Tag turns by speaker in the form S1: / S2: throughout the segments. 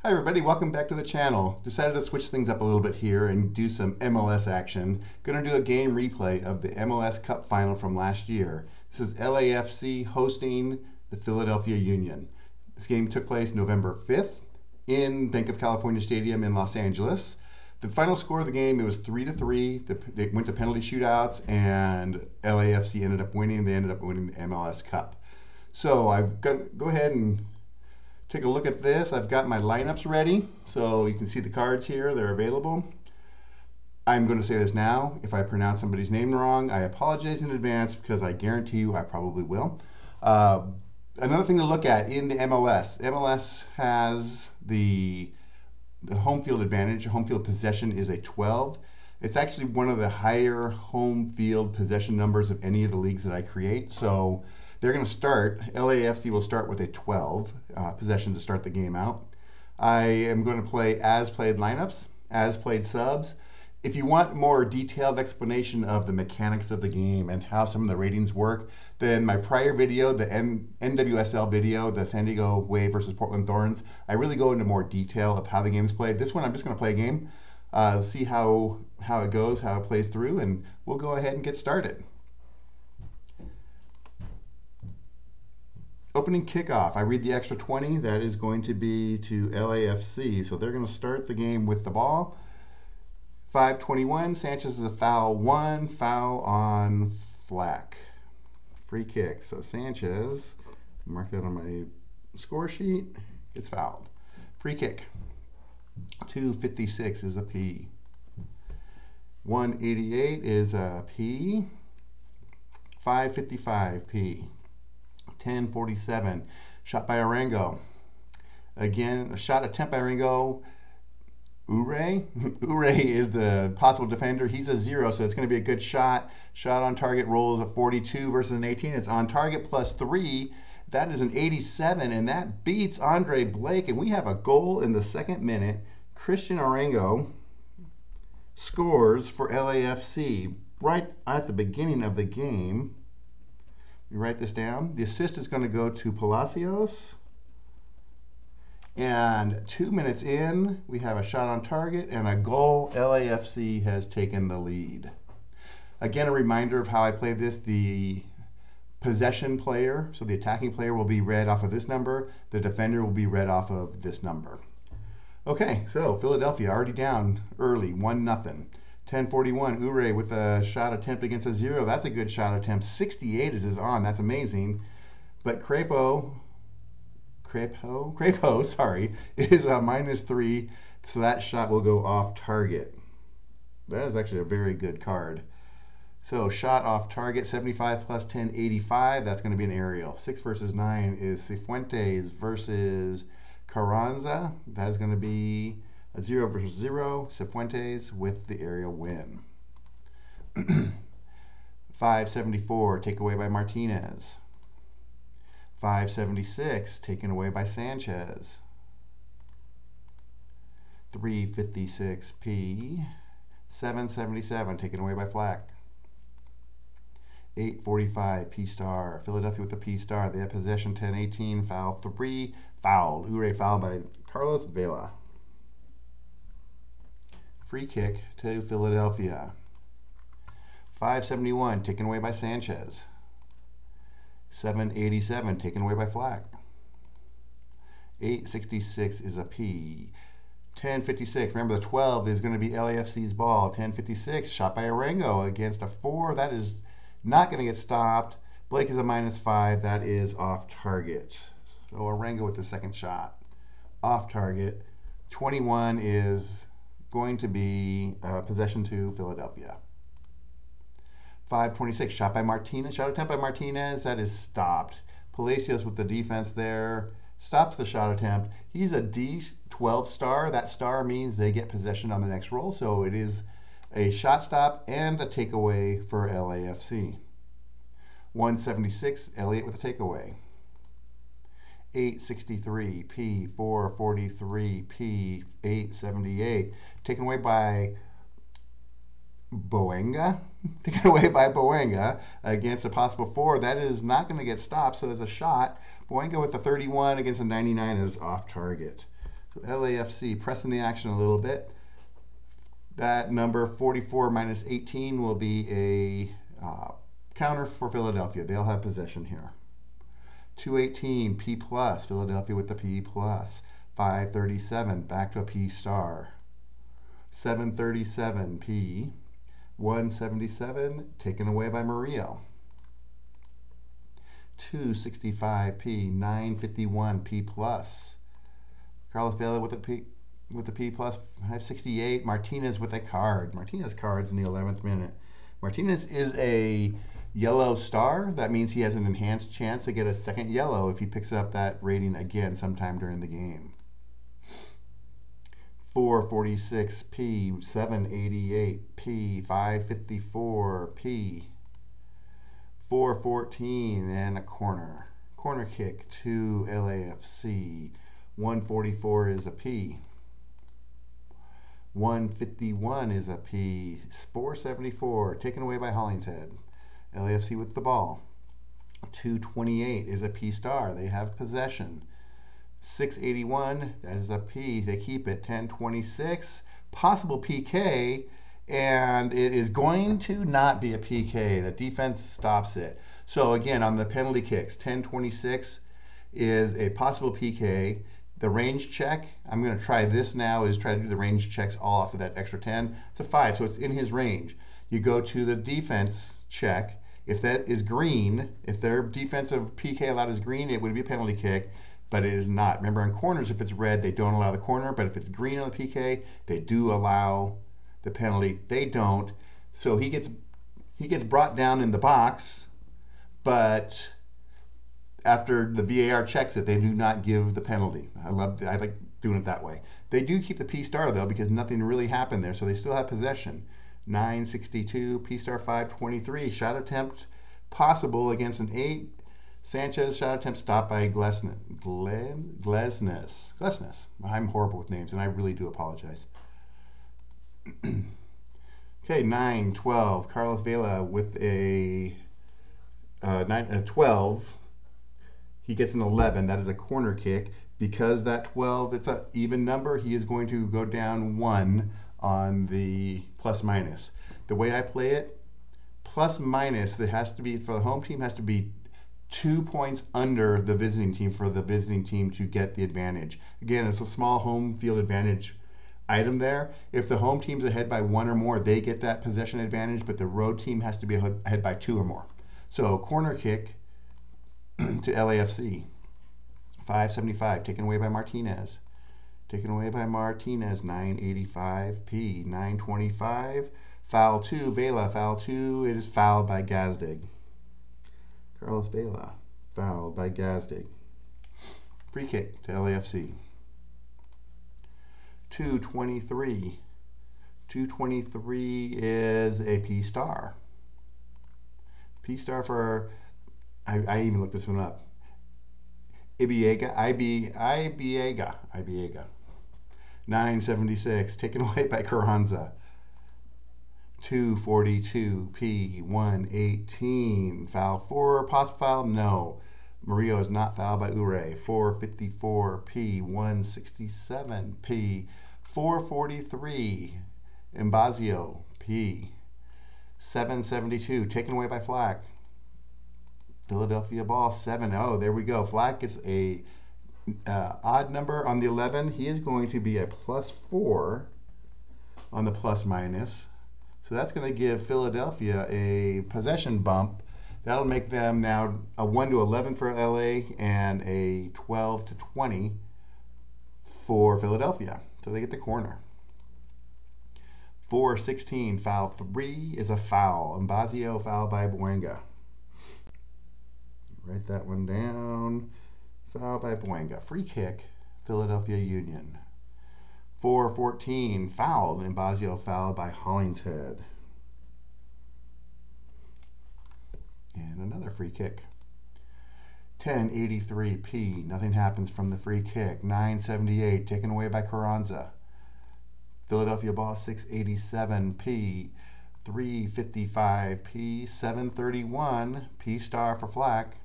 S1: Hi everybody, welcome back to the channel. Decided to switch things up a little bit here and do some MLS action. Gonna do a game replay of the MLS Cup final from last year. This is LAFC hosting the Philadelphia Union. This game took place November 5th in Bank of California Stadium in Los Angeles. The final score of the game, it was 3-3. They went to penalty shootouts and LAFC ended up winning. They ended up winning the MLS Cup. So I've got, go ahead and take a look at this. I've got my lineups ready, so you can see the cards here. They're available. I'm going to say this now. If I pronounce somebody's name wrong, I apologize in advance because I guarantee you I probably will. Another thing to look at in the MLS. MLS has the home field advantage. Home field possession is a 12. It's actually one of the higher home field possession numbers of any of the leagues that I create. So they're going to start, LAFC will start with a 12 possession to start the game out. I am going to play as played lineups, as played subs. If you want more detailed explanation of the mechanics of the game and how some of the ratings work, then my prior video, the NWSL video, the San Diego Wave versus Portland Thorns, I really go into more detail of how the game is played. This one I'm just going to play a game, see how it goes, how it plays through, and we'll go ahead and get started. Opening kickoff, I read the extra 20. That is going to be to LAFC. So they're going to start the game with the ball. 5:21, Sanchez is a foul 1, foul on Flack. Free kick. So Sanchez, mark that on my score sheet, gets fouled. Free kick. 2:56 is a P. 1:88 is a P. 5:55 P. 10:47, shot by Arango. Again, a shot attempt by Arango. Ure is the possible defender. He's a 0, so it's going to be a good shot. Shot on target rolls a 42 versus an 18. It's on target plus 3. That is an 87, and that beats Andre Blake. And we have a goal in the 2nd minute. Christian Arango scores for LAFC right at the beginning of the game. You write this down. The assist is going to go to Palacios. And 2 minutes in, we have a shot on target and a goal. LAFC has taken the lead. Again, a reminder of how I play this. The possession player, so the attacking player, will be read off of this number. The defender will be read off of this number. Okay, so Philadelphia already down early, 1-0. 10:41, Ure with a shot attempt against a 0. That's a good shot attempt. 68 is his on. That's amazing. But Crepo, sorry, is a -3. So that shot will go off target. That is actually a very good card. So shot off target, 75 plus 10, 85. That's going to be an aerial. 6 versus 9 is Cifuentes versus Carranza. That is going to be a 0 versus 0, Cifuentes with the aerial win. 5:74, taken away by Martinez. 5:76, taken away by Sanchez. 3:56 P. 7:77, taken away by Flack. 8:45 P star. Philadelphia with the P star. They have possession. 10:18, foul 3, fouled. Ure fouled by Carlos Vela. Free kick to Philadelphia. 5:71, taken away by Sanchez. 7:87, taken away by Flack. 8:66 is a P. 10:56, remember the 12 is going to be LAFC's ball. 10:56, shot by Arango against a 4. That is not going to get stopped. Blake is a -5. That is off target. So Arango with the second shot. Off target. 21 is going to be possession to Philadelphia. 5:26, shot by Martinez, shot attempt by Martinez, that is stopped. Palacios with the defense there, stops the shot attempt. He's a D12 star. That star means they get possession on the next roll, so it is a shot stop and a takeaway for LAFC. 1:76, Elliott with a takeaway. 8:63 P. 4:43 P. 8:78, taken away by Boenga. Taken away by Boenga against a possible 4. That is not going to get stopped, so there's a shot. Boenga with the 31 against the 99 is off target. So LAFC pressing the action a little bit. That number 44 minus 18 will be a counter for Philadelphia. They'll have possession here. 218 P plus, Philadelphia with the P plus. 537 back to a P star. 737 P. 177 taken away by Murillo. 265 P. 951 P plus. Carlos Vela with the P plus. 568 Martinez with a card. Martinez cards in the 11th minute. Martinez is a yellow star. That means he has an enhanced chance to get a second yellow if he picks up that rating again sometime during the game. 446 P, 788 P, 554 P, 414 and a corner. Corner kick to LAFC. 144 is a P. 151 is a P. 474 taken away by Hollingshead. LAFC with the ball. 228 is a P star. They have possession. 681, that is a P. They keep it. 1026, possible PK, and it is going to not be a PK. The defense stops it. So again, on the penalty kicks, 1026 is a possible PK. The range check, I'm going to try this now, is try to do the range checks all off of that extra 10. It's a 5, so it's in his range. You go to the defense check. If that is green, if their defensive PK allowed is green, it would be a penalty kick, but it is not. Remember, in corners, if it's red, they don't allow the corner, but if it's green on the PK, they do allow the penalty. They don't. So he gets brought down in the box, but after the VAR checks it, they do not give the penalty. I like doing it that way. They do keep the P star though, because nothing really happened there, so they still have possession. 962 P star 523 shot attempt possible against an 8. Sanchez shot attempt stopped by Glesnes. I'm horrible with names, and I really do apologize. Okay, 9-12. Carlos Vela with a 12. He gets an 11. That is a corner kick. Because that 12, it's an even number, he is going to go down 1 on the plus minus. The way I play it, plus minus, it has to be, for the home team, has to be 2 points under the visiting team for the visiting team to get the advantage. Again, it's a small home field advantage item there. If the home team's ahead by 1 or more, they get that possession advantage, but the road team has to be ahead by 2 or more. So corner kick to LAFC. 575 taken away by Martinez. Taken away by Martinez. 985 P. 925. Foul 2, Vela. Foul 2, it is fouled by Gazdig. Carlos Vela, fouled by Gazdig. Free kick to LAFC. 223. 223 is a P star. P star for, I even looked this one up. Ibiega. 976, taken away by Carranza. 242 P. 118. Foul 4. Possible foul? No. Murillo is not fouled by Ure. 454 P. 167 P. 443. Imbazio P. 772. Taken away by Flack. Philadelphia ball 7-0. There we go. Flack gets a odd number on the 11. He is going to be a +4 on the plus minus. So that's going to give Philadelphia a possession bump. That'll make them now a 1-11 for LA and a 12-20 for Philadelphia. So they get the corner. 416, foul 3 is a foul. Imbazio fouled by Buenga. Write that one down. Foul by Buenga. Free kick, Philadelphia Union. 414, fouled. Imbazio fouled by Hollingshead. And another free kick. 1083 P. Nothing happens from the free kick. 978, taken away by Carranza. Philadelphia ball 687 P. 355 P. 731 P star for Flack.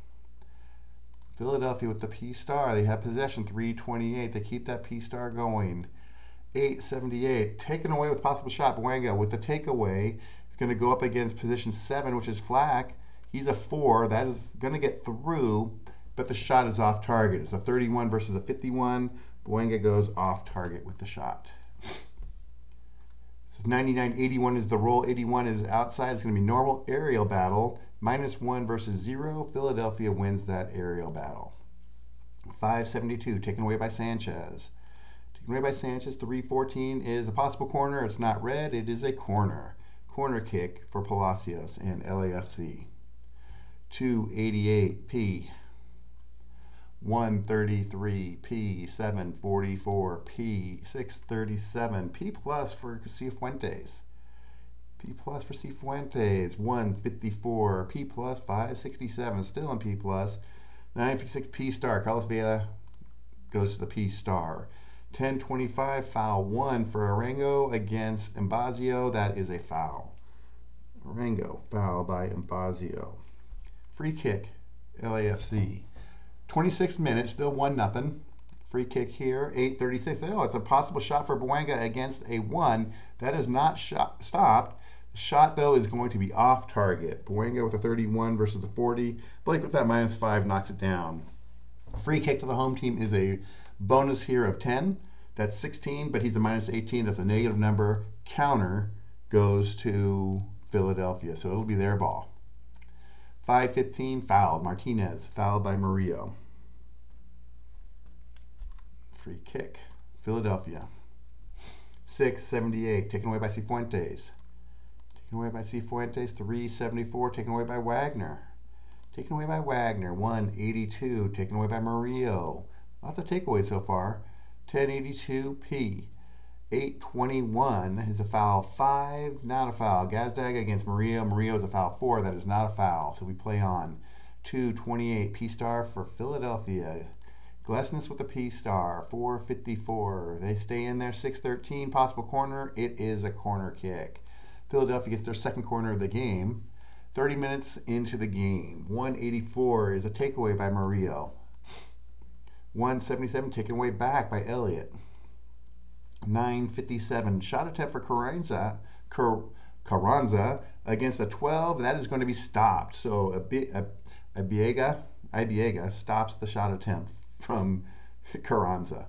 S1: Philadelphia with the P star. They have possession, 3:28. They keep that P star going. 8:78. Taken away with possible shot. Buenga with the takeaway. It's going to go up against position 7, which is Flack. He's a 4. That is going to get through, but the shot is off target. It's a 31 versus a 51. Buenga goes off target with the shot. 99-81 is the roll. 81 is outside. It's going to be normal aerial battle. -1 versus 0. Philadelphia wins that aerial battle. 5:72 taken away by Sanchez. Taken away by Sanchez. 3:14 is a possible corner. It's not red. It is a corner. Corner kick for Palacios and LAFC. 2:88 P. 1:33 P. 7:44 P. 6:37 P plus for Cifuentes. P plus for Cifuentes. 1:54 P plus. 5:67 still in P plus. 9:56 P star. Carlos Vela goes to the P star. 10:25 foul 1 for Arango against Mbazio. That is a foul. Arango foul by Mbazio. Free kick LAFC. 26 minutes, still 1-0. Free kick here, 8:36. Oh, it's a possible shot for Buenga against a 1. That is not stopped. The shot, though, is going to be off target. Buenga with a 31 versus a 40. Blake with that -5 knocks it down. Free kick to the home team is a bonus here of 10. That's 16, but he's a -18. That's a negative number. Counter goes to Philadelphia, so it'll be their ball. 5:15 fouled. Martinez fouled by Murillo. Free kick. Philadelphia. 6:78 taken away by Cifuentes. Taken away by Cifuentes. 3:74 taken away by Wagner. Taken away by Wagner. 1:82 taken away by Murillo. Lots of takeaways so far. 10:82 P. 8:21 is a foul 5, not a foul. Gazdag against Murillo. Murillo is a foul 4. That is not a foul. So we play on. 2:28 P star for Philadelphia. Glesnes with the P star. 4:54. They stay in there. 6:13 possible corner. It is a corner kick. Philadelphia gets their second corner of the game. 30 minutes into the game. 1:84 is a takeaway by Murillo. 1:77 taken away back by Elliott. 9:57 shot attempt for Carranza against a 12. That is going to be stopped. So Ibiega stops the shot attempt from Carranza.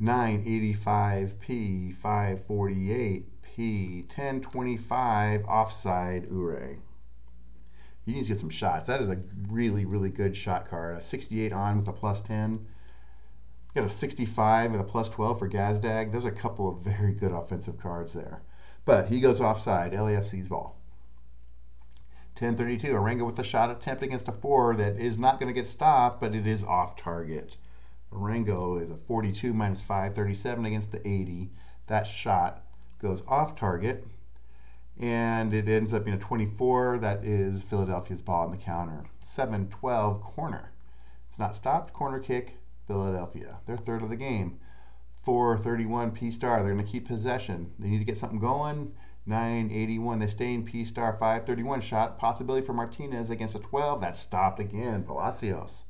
S1: 9:85 P. 5:48 P. 10:25 offside Ure. You need to get some shots. That is a really, really good shot card. A 68 on with a +10. Got a 65 with a +12 for Gazdag. There's a couple of very good offensive cards there. But he goes offside. LAFC's ball. 10:32. Arango with a shot attempt against a 4 that is not going to get stopped, but it is off target. Arango is a 42 -5:37 against the 80. That shot goes off target, and it ends up being a 24. That is Philadelphia's ball on the counter. 7:12 corner. It's not stopped. Corner kick. Philadelphia. They're third of the game. 4:31 P star. They're going to keep possession. They need to get something going. 9:81. They stay in P star. 5:31 shot possibility for Martinez against a 12. That's stopped again. Palacios.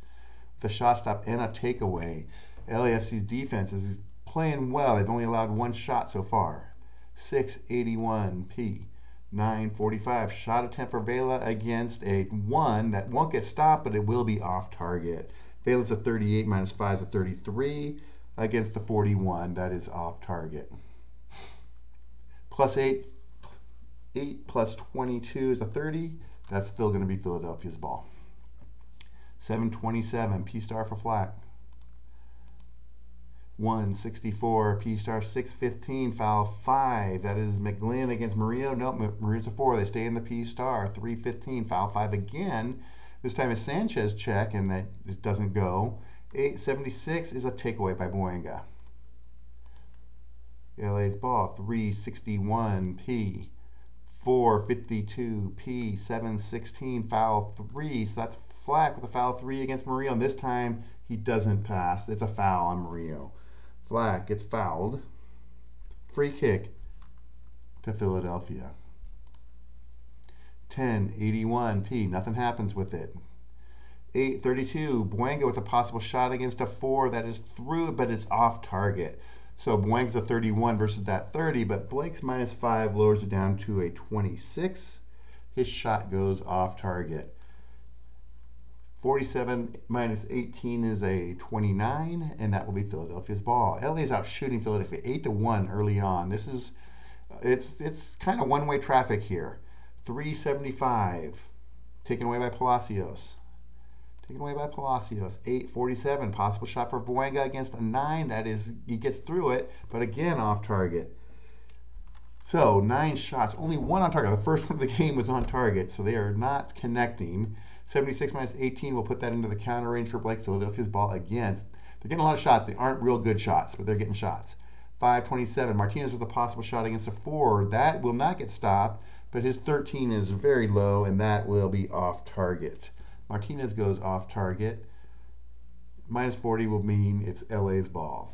S1: The shot stop and a takeaway. LAFC's defense is playing well. They've only allowed 1 shot so far. 6:81 P. 9:45 shot attempt for Vela against a 1 that won't get stopped, but it will be off target. Vela's a 38 -5 is a 33 against the 41. That is off target. +8 plus 22 is a 30. That's still going to be Philadelphia's ball. 7:27 P star for Flack. 1:64 P star. 6:15 foul 5. That is McGlynn against Murillo. Nope, Murillo's a 4. They stay in the P star. 3:15 foul 5 again. This time it's Sanchez check, and it doesn't go. 8:76 is a takeaway by Buenga. LA's ball. 3:61 P. 4:52 P. 7:16 foul 3. So that's Flack with a foul 3 against Murillo. And this time he doesn't pass. It's a foul on Murillo. Flack gets fouled. Free kick to Philadelphia. 10:81 P. Nothing happens with it. 8:32. Buenga with a possible shot against a 4 that is through, but it's off target. So Buenga's a 31 versus that 30, but Blake's -5 lowers it down to a 26. His shot goes off target. 47 minus 18 is a 29, and that will be Philadelphia's ball. LA's out shooting Philadelphia 8-1 early on. This is, it's kind of one-way traffic here. 375, taken away by Palacios. Taken away by Palacios. 8:47, possible shot for Buenga against a 9. That is, he gets through it, but again off target. So 9 shots, only 1 on target. The first one of the game was on target, so they are not connecting. 76 minus 18 will put that into the counter range for Blake. Philadelphia's ball against. They're getting a lot of shots. They aren't real good shots, but they're getting shots. 5:27, Martinez with a possible shot against a 4. That will not get stopped, but his 13 is very low, and that will be off target. Martinez goes off target. -40 will mean it's LA's ball.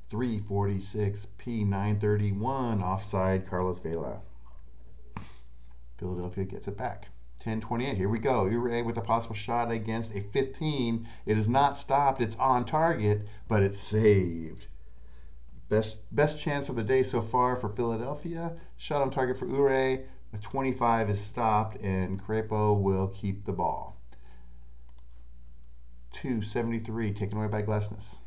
S1: 3:46, P931, offside, Carlos Vela. Philadelphia gets it back. 10:28, here we go. Ure with a possible shot against a 15. It is not stopped. It's on target, but it's saved. Best chance of the day so far for Philadelphia. Shot on target for Ure. The 25 is stopped, and Crepo will keep the ball. 2:73, taken away by Glesnes.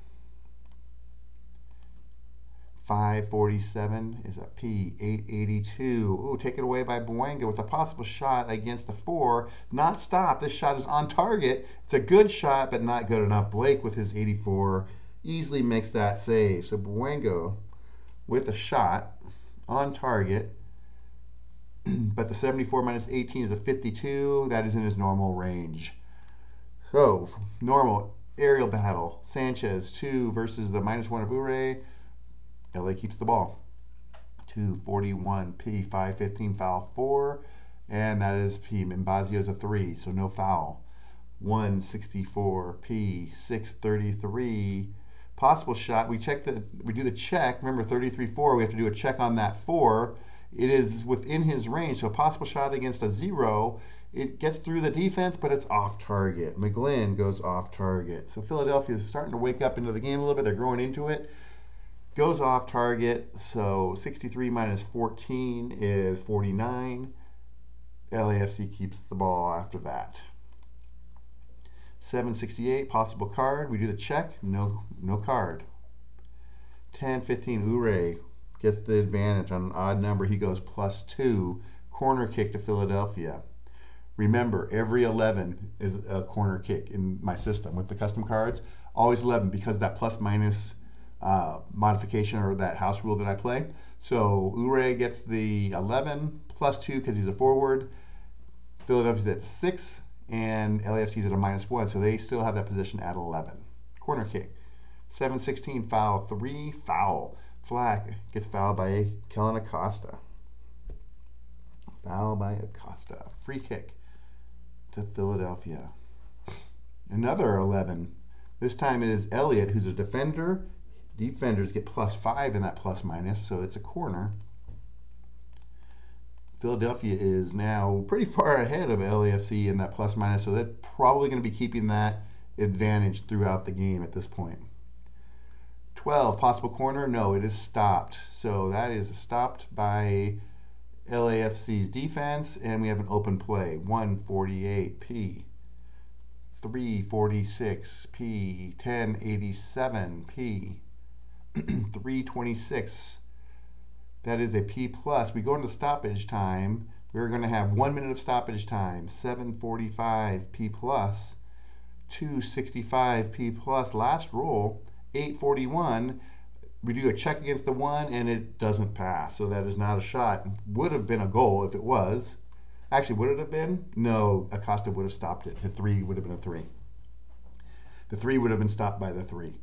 S1: 5:47 is a P. 8:82. Ooh, taken away by Buenga with a possible shot against the 4. Not stopped. This shot is on target. It's a good shot, but not good enough. Blake with his 84 easily makes that save. So Buenga with a shot on target. But the 74 minus 18 is a 52. That is in his normal range. So, normal aerial battle. Sanchez, 2 versus the -1 of Ure. LA keeps the ball. 2:41, P. 5:15, foul 4. And that is P. Mbazio's a 3, so no foul. 1:64, P. 6:33. Possible shot. We do the check. Remember, 33-4. We have to do a check on that 4. It is within his range, so a possible shot against a 0. It gets through the defense, but it's off target. McGlynn goes off target. So Philadelphia is starting to wake up into the game a little bit. They're growing into it. Goes off target, so 63 minus 14 is 49. LAFC keeps the ball after that. 7:68, possible card. We do the check. No card. 10:15, Ure gets the advantage on an odd number. He goes +2. Corner kick to Philadelphia. Remember, every 11 is a corner kick in my system with the custom cards. Always 11 because that plus-minus modification or that house rule that I play. So Ure gets the 11 +2 because he's a forward. Philadelphia's at 6 and LAFC's at a -1, so they still have that position at 11. Corner kick. 7:16, foul 3, foul. Flag gets fouled by Kellen Acosta. Foul by Acosta. Free kick to Philadelphia. Another 11. This time it is Elliott, who's a defender. Defenders get +5 in that plus-minus, so it's a corner. Philadelphia is now pretty far ahead of LAFC in that plus-minus, so they're probably going to be keeping that advantage throughout the game at this point. 12, possible corner. No, it is stopped. So that is stopped by LAFC's defense, and we have an open play. 1:48, P. 3:46, P. 10:87, P. 3:26. That is a P+. We go into stoppage time. We're going to have 1 minute of stoppage time. 7:45, P+. 2:65, P+. Last roll. 8:41, we do a check against the 1 and it doesn't pass, so that is not a shot. Would have been a goal if it was. Actually, would it have been? No, Acosta would have stopped it. The 3 would have been a 3. The 3 would have been stopped by the 3.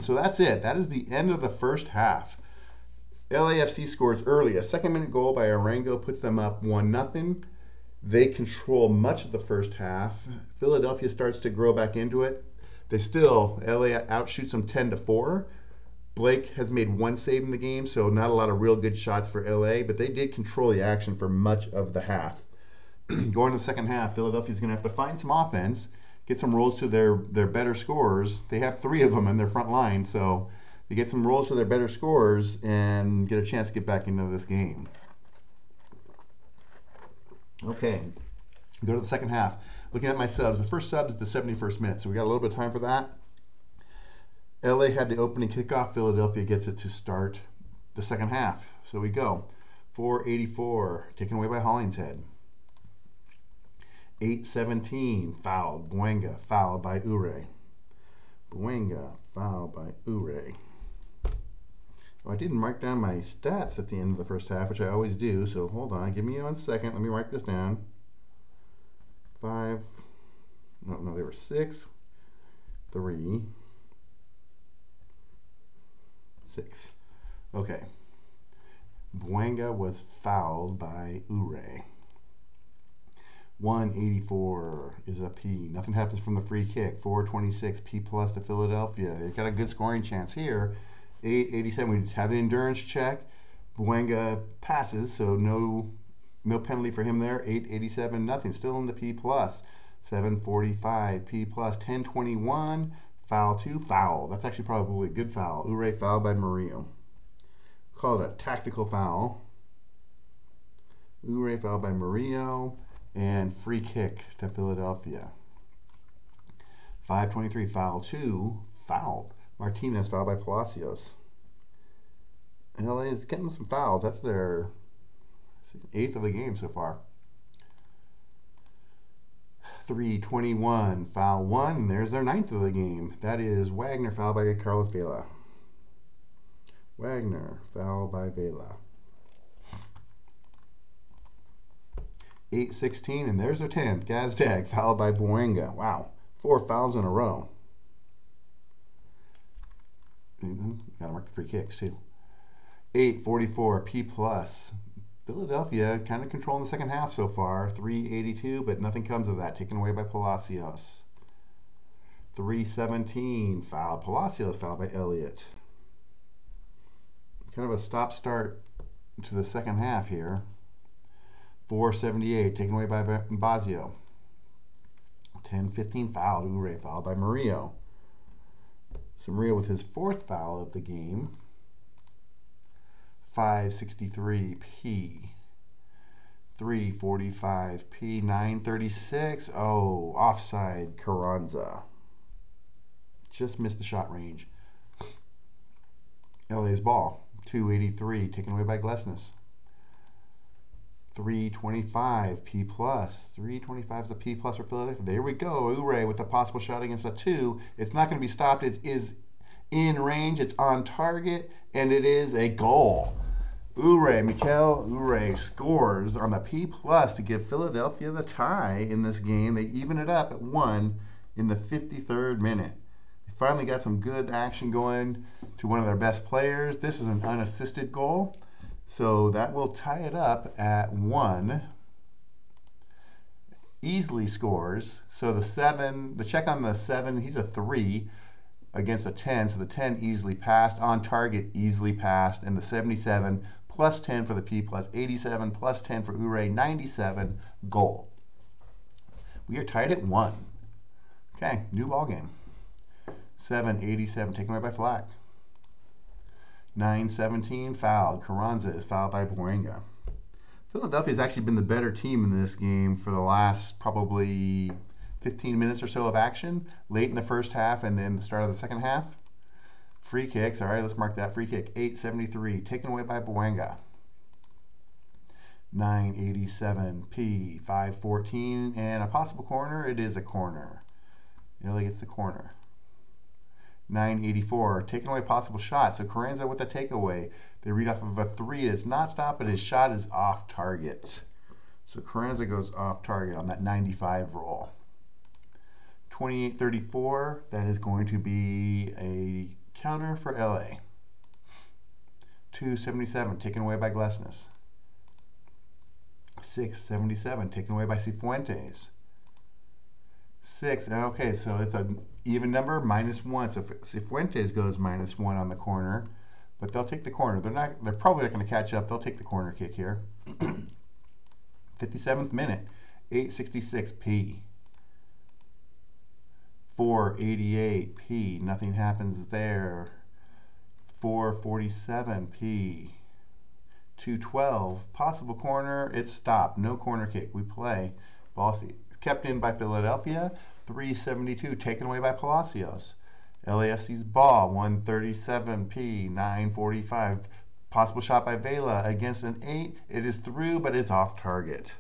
S1: So that's it. That is the end of the first half. LAFC scores early. A second-minute goal by Arango puts them up 1-0. They control much of the first half. Philadelphia starts to grow back into it. LA outshoots them 10-4. Blake has made 1 save in the game, so not a lot of real good shots for LA, but they did control the action for much of the half. going to the second half, Philadelphia's going to have to find some offense, get some rolls to their better scorers. They have 3 of them in their front line, so they get some rolls to their better scorers and get a chance to get back into this game. Okay, go to the second half. Looking at my subs, the first sub is the 71st minute, so we got a little bit of time for that. LA had the opening kickoff. Philadelphia gets it to start the second half. So we go. 4:84, taken away by Hollingshead. 8:17, fouled. Buenga, fouled by Ure. Buenga, fouled by Ure. Oh, I didn't mark down my stats at the end of the first half, which I always do, so hold on. Give me 1 second. Let me mark this down. 5, no, they were 6, 3, 6. Okay. Buenga was fouled by Ure. 184 is a P. Nothing happens from the free kick. 426 P plus to Philadelphia. They've got a good scoring chance here. 887. We have the endurance check. Buenga passes, so no penalty for him there. 887, nothing. Still in the P plus. 745 P plus. 1021 foul 2, foul. That's actually probably a good foul. Ure fouled by Murillo. Call it a tactical foul. Ure fouled by Murillo. And free kick to Philadelphia. 523 foul 2, fouled. Martinez fouled by Palacios. LA is getting some fouls. That's their 8th of the game so far. 321 foul 1. And there's their 9th of the game. That is Wagner fouled by Carlos Vela. Wagner fouled by Vela. 8:16, and there's their 10th. Gazdag fouled by Buenga. Wow, 4 fouls in a row. Gotta mark the free kicks too. 8:44 P plus. Philadelphia kind of controlling the second half so far. 3:82, but nothing comes of that. Taken away by Palacios. 3:17 foul. Palacios fouled by Elliott. Kind of a stop-start to the second half here. 4:78 taken away by Bazio. 10:15 fouled. Ure fouled by Murillo. So Murillo with his 4th foul of the game. 5:63 P. 3:45 P. 9:36. Oh, offside Carranza. Just missed the shot range. LA's ball. 2:83 taken away by Glesnes. 3:25 P plus. 3:25 is the P plus for Philadelphia. There we go. Ure with a possible shot against a 2. It's not going to be stopped. It is in range. It's on target, and it is a goal. Mikel Ure scores on the P plus to give Philadelphia the tie in this game. They even it up at 1 in the 53rd minute. They finally got some good action going to one of their best players. This is an unassisted goal. So that will tie it up at 1. Easily scores. So the check on the 7, he's a 3 against a 10. So the 10 easily passed. On target, easily passed. And the 77 plus 10 for the P plus. 87 plus 10 for Ure. 97 goal. We are tied at 1. Okay, new ball game. 7:87 taken away by Flack. 9:17 fouled. Carranza is fouled by Buenga. Philadelphia has actually been the better team in this game for the last probably 15 minutes or so of action, late in the first half and then the start of the second half. Free kicks. All right, let's mark that free kick. 8:73 taken away by Buenga. 9:87 P. 5:14 and a possible corner. It is a corner. LA gets the corner. 9:84 taken away possible shot. So Carranza with a takeaway. They read off of a 3. It's not stopped, but his shot is off target. So Carranza goes off target on that 95 roll. 28:34. That is going to be a counter for LA. 2:77 taken away by Glesnes. 6:77 taken away by Cifuentes. 6. Okay, so it's an even number, -1. So Cifuentes goes -1 on the corner, but they'll take the corner. They're probably not going to catch up. They'll take the corner kick here. 57th minute. 866p. 488p. Nothing happens there. 447p. 212. Possible corner. It's stopped. No corner kick. We play. Ball kept in by Philadelphia. 372. Taken away by Palacios. LAFC's ball. 137p. 945. Possible shot by Vela against an 8. It is through, but it's off target.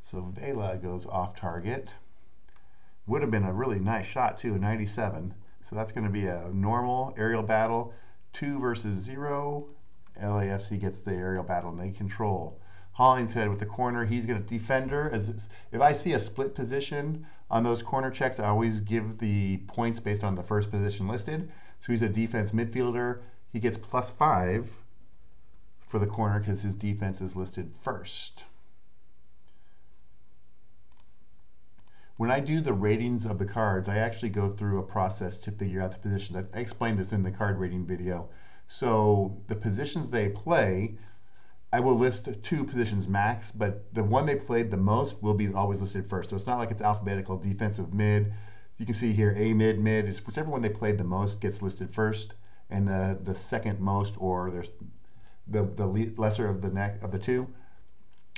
S1: So Vela goes off target. Would have been a really nice shot too, a 97. So that's going to be a normal aerial battle, 2 versus 0. LAFC gets the aerial battle and they control. Hollingshead with the corner, he's going to defender. If I see a split position on those corner checks, I always give the points based on the first position listed. So he's a defense midfielder. He gets +5 for the corner because his defense is listed first. When I do the ratings of the cards, I actually go through a process to figure out the positions. I explained this in the card rating video. So the positions they play, I will list 2 positions max, but the one they played the most will be always listed first. So it's not like it's alphabetical, defensive mid. You can see here A mid, mid. It's whichever one they played the most gets listed first, and the second most, or there's the lesser of the 2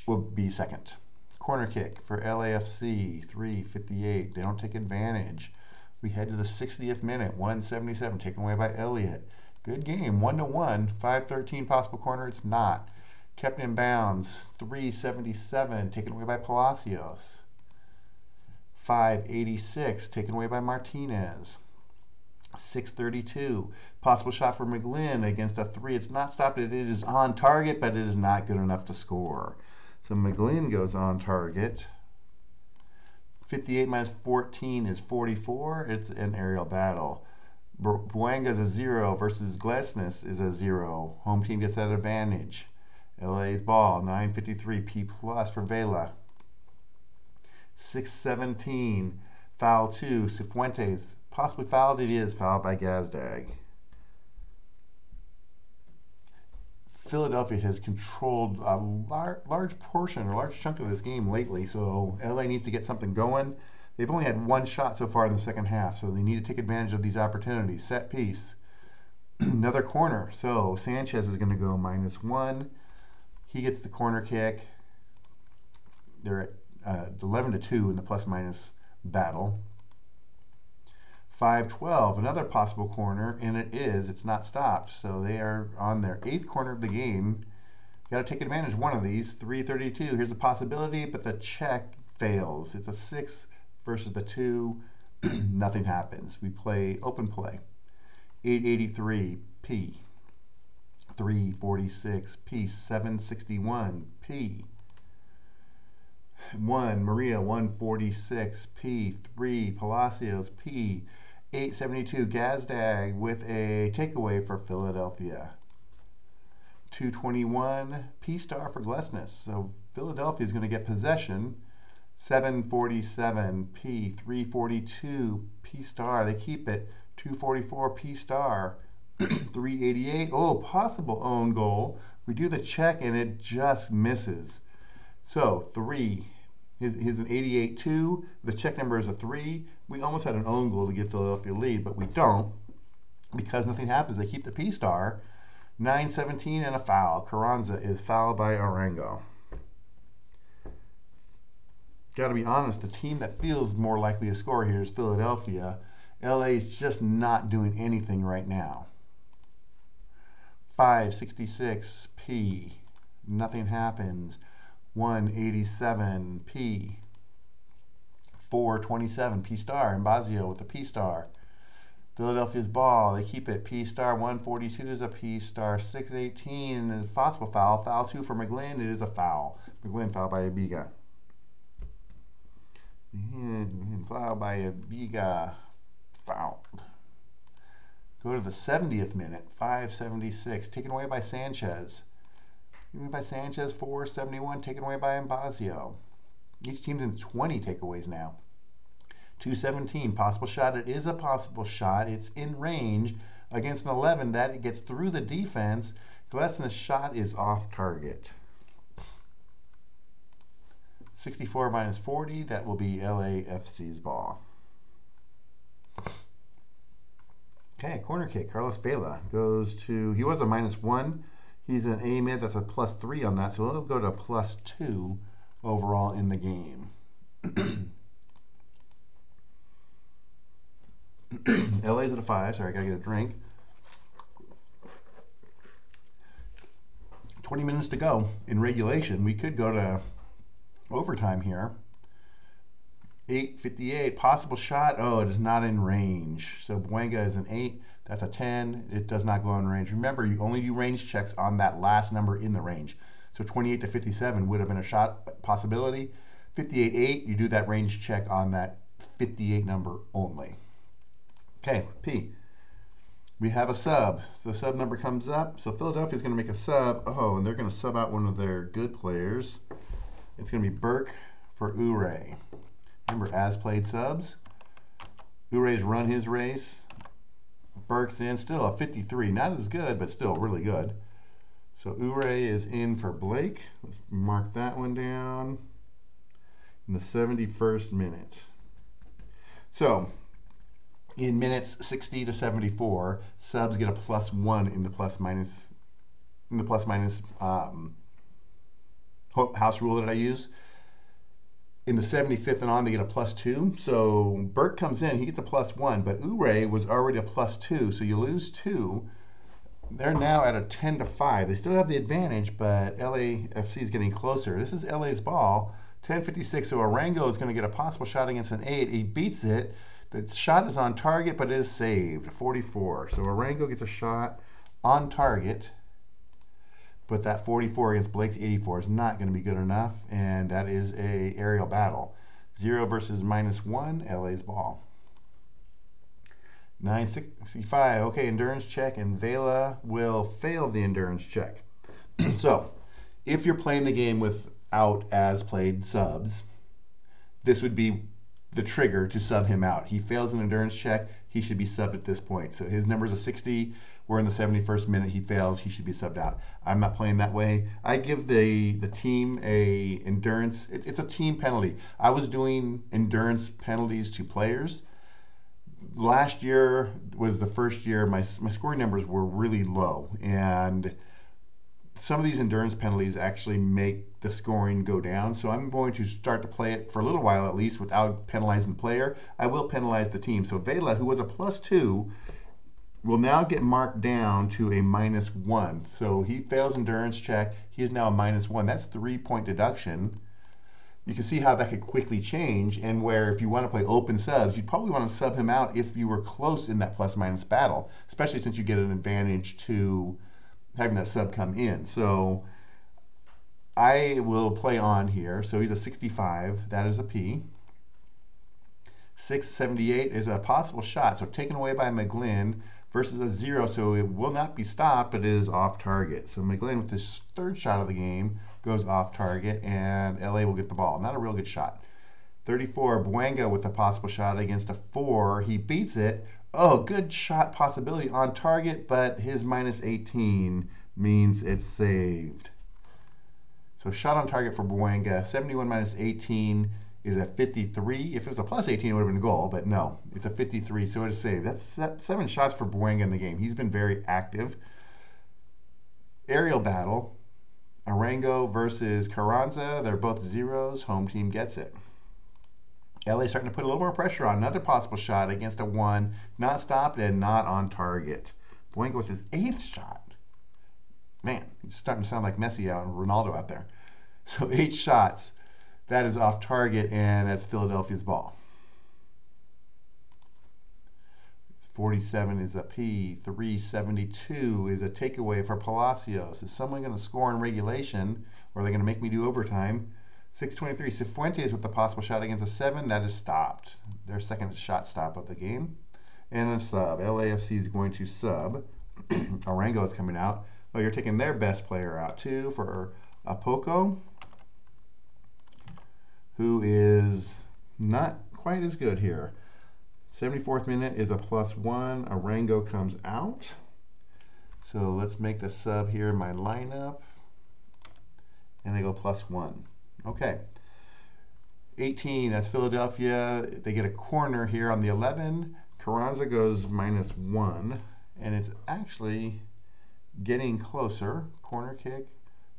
S1: will be second. Corner kick for LAFC, 3:58. They don't take advantage. We head to the 60th minute, 177, taken away by Elliott. Good game, 1-1, 5:13 possible corner. It's not. Kept in bounds, 3:77, taken away by Palacios. 5:86, taken away by Martinez. 6:32, possible shot for McGlynn against a 3. It's not stopped. It is on target, but it is not good enough to score. So McGlynn goes on target. 58 minus 14 is 44. It's an aerial battle. Buenga's a 0 versus Glesnes is a 0. Home team gets that advantage. LA's ball, 9:53, P+ for Vela. 6:17, foul 2, Cifuentes. Possibly fouled, it is fouled by Gazdag. Philadelphia has controlled a large portion or large chunk of this game lately, so LA needs to get something going. They've only had 1 shot so far in the second half, so they need to take advantage of these opportunities. Set piece. Another corner. So Sanchez is going to go -1. He gets the corner kick. They're at 11-2 in the plus-minus battle. 5:12, another possible corner, and it's not stopped. So they are on their 8th corner of the game. Got to take advantage of one of these. 3:32, here's a possibility, but the check fails. It's a 6 versus the 2. Nothing happens. We play open play. 8:83, P. 3:46, P. 7:61, P. 1, Maria, 1:46, P. 3, Palacios, P. 8:72, Gazdag with a takeaway for Philadelphia. 2:21, P star for Glesnes. So Philadelphia is going to get possession. 7:47, P. 3:42, P star. They keep it. 2:44, P star. 3:88, oh, possible own goal. We do the check and it just misses. So 3. He's an 88-2. The check number is a 3. We almost had an own goal to give Philadelphia a lead, but we don't because nothing happens. They keep the P star. 9:17 and a foul. Carranza is fouled by Arango. Got to be honest, the team that feels more likely to score here is Philadelphia. LA is just not doing anything right now. 5:66, P. Nothing happens. 1:87, P. 4:27, P star. Mbazio with the P star. Philadelphia's ball. They keep it. P star. 1:42 is a P star. 6:18 is a possible foul. Foul 2 for McGlynn. It is a foul. McGlynn fouled by Abiga. Fouled by Abiga. Fouled. Go to the 70th minute. 5:76. Taken away by Sanchez. Taken away by Sanchez. 4:71. Taken away by Mbazio. Each team's in 20 takeaways now. 2:17. Possible shot. It is a possible shot. It's in range against an 11. That it gets through the defense. Glesnes' shot is off target. 64 minus 40, that will be LAFC's ball. Okay, corner kick. Carlos Vela goes to, he was a -1. He's an A mid, that's a +3 on that, so he'll go to +2 overall in the game. LA's at a 5. Sorry, I gotta get a drink. 20 minutes to go in regulation. We could go to overtime here. 8:58, possible shot. Oh, it is not in range. So Buenga is an 8. That's a 10. It does not go in range. Remember, you only do range checks on that last number in the range. So 28 to 57 would have been a shot possibility. 58-8, you do that range check on that 58 number only. Okay, P. We have a sub. So the sub number comes up. So Philadelphia's going to make a sub. Oh, and they're going to sub out one of their good players. It's going to be Burke for Ure. Remember, as played subs. Ure's run his race. Burke's in. Still a 53. Not as good, but still really good. So Ure is in for Blake. Let's mark that one down. In the 71st minute. So, in minutes 60 to 74, subs get a +1 in the plus-minus house rule that I use. In the 75th and on, they get a +2. So Burke comes in, he gets a +1, but Ure was already a +2, so you lose 2. They're now at a 10 to 5. They still have the advantage, but LAFC is getting closer. This is LA's ball. 10:56, so Arango is going to get a possible shot against an 8. He beats it. The shot is on target, but it is saved. 44. So Arango gets a shot on target, but that 44 against Blake's 84 is not going to be good enough, and that is a aerial battle. 0 versus -1, LA's ball. 9:65. Okay, endurance check, and Vela will fail the endurance check. So, if you're playing the game without as played subs, this would be the trigger to sub him out. He fails an endurance check, he should be subbed at this point. So his number's a 60, we're in the 71st minute, he fails, he should be subbed out. I'm not playing that way. I give the team a endurance, it's a team penalty. I was doing endurance penalties to players. Last year was the first year my scoring numbers were really low, and some of these endurance penalties actually make the scoring go down. So I'm going to start to play it for a little while at least without penalizing the player. I will penalize the team. So Vela, who was a +2, will now get marked down to a -1. So he fails endurance check. He is now a -1. That's 3-point deduction. You can see how that could quickly change, and where if you want to play open subs, you'd probably want to sub him out if you were close in that plus-minus battle, especially since you get an advantage to having that sub come in. So I will play on here. So he's a 65. That is a P. 678 is a possible shot. So taken away by McGlynn versus a 0. So it will not be stopped, but it is off target. So McGlynn with his third shot of the game goes off target, and LA will get the ball. Not a real good shot. 34, Buenga with a possible shot against a 4. He beats it. Oh, good shot possibility on target, but his -18 means it's saved. So shot on target for Buenga. 71 minus 18 is a 53. If it was a +18, it would have been a goal, but no, it's a 53, so it is saved. That's 7 shots for Buenga in the game. He's been very active. Aerial battle. Arango versus Carranza. They're both 0s. Home team gets it. LA starting to put a little more pressure on. Another possible shot against a 1. Not stopped and not on target. Buenga with his 8th shot. Man, he's starting to sound like Messi out and Ronaldo out there. So 8 shots. That is off target, and that's Philadelphia's ball. 47 is a P. 372 is a takeaway for Palacios. Is someone going to score in regulation, or are they going to make me do overtime? 623, Cifuentes with the possible shot against a 7. That is stopped. Their second shot stop of the game. And a sub. LAFC is going to sub. Arango is coming out. Well, you're taking their best player out too for Apoko, who is not quite as good here. 74th minute is a +1. Arango comes out. So let's make the sub here in my lineup. And they go +1. Okay. 18, that's Philadelphia. They get a corner here on the 11. Carranza goes -1, and it's actually getting closer. Corner kick,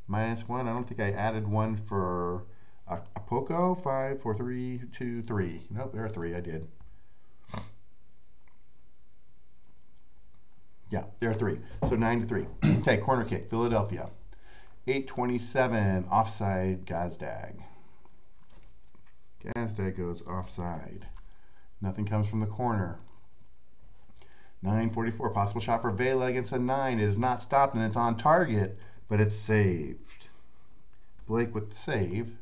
S1: -1. I don't think I added one for Apoko. 5, 4, 3, 2, 3. Nope, there are 3. I did. Yeah, there are 3. So 9-3. Okay, corner kick, Philadelphia. 8:27, offside, Gazdag. Gazdag goes offside. Nothing comes from the corner. 9:44, possible shot for Vela against a 9. It is not stopped and it's on target, but it's saved. Blake with the save.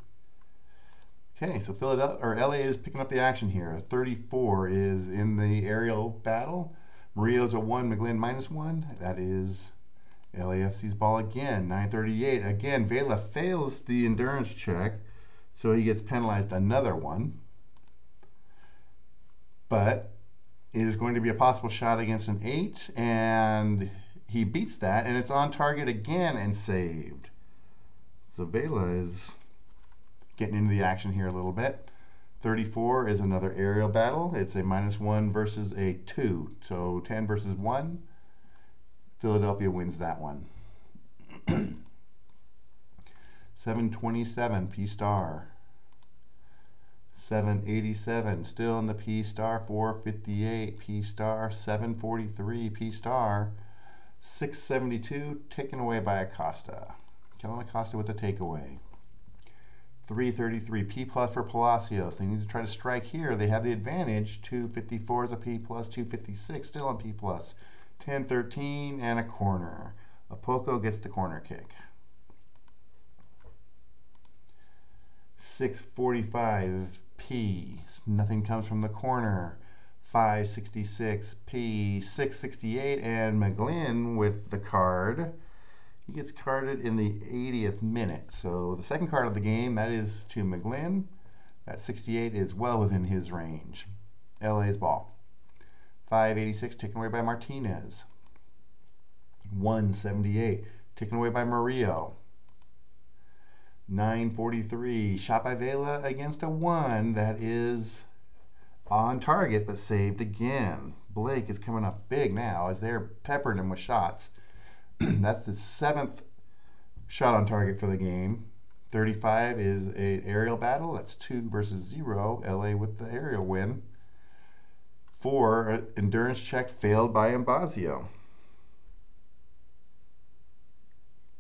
S1: Okay, so Philadelphia or LA is picking up the action here. 34 is in the aerial battle. Murillo's a 1, McGlynn -1. That is LAFC's ball again. 9:38. Again, Vela fails the endurance check, so he gets penalized another one. But it is going to be a possible shot against an 8, and he beats that, and it's on target again and saved. So Vela is getting into the action here a little bit. 34 is another aerial battle. It's a -1 versus a 2. So 10 versus 1. Philadelphia wins that one. 7:27, P-Star. 7:87, still in the P-Star. 4:58, P-Star. 7:43, P-Star. 6:72, taken away by Acosta. Kellen Acosta with a takeaway. 3:33, P+ for Palacios. They need to try to strike here. They have the advantage. 2:54 is a P+, 2:56 still on P+. 10:13 and a corner. Apoko gets the corner kick. 6:45, P. Nothing comes from the corner. 5:66, P. 6:68, and McGlynn with the card. He gets carded in the 80th minute. So the second card of the game, that is to McGlynn. That 68 is well within his range. LA's ball. 5:86, taken away by Martinez. 1:78, taken away by Murillo. 9:43, shot by Vela against a 1. That is on target, but saved again. Blake is coming up big now as they're peppering him with shots. That's the 7th shot on target for the game. 35 is an aerial battle. That's 2 versus 0. LA with the aerial win. 4, endurance check failed by Ambazio.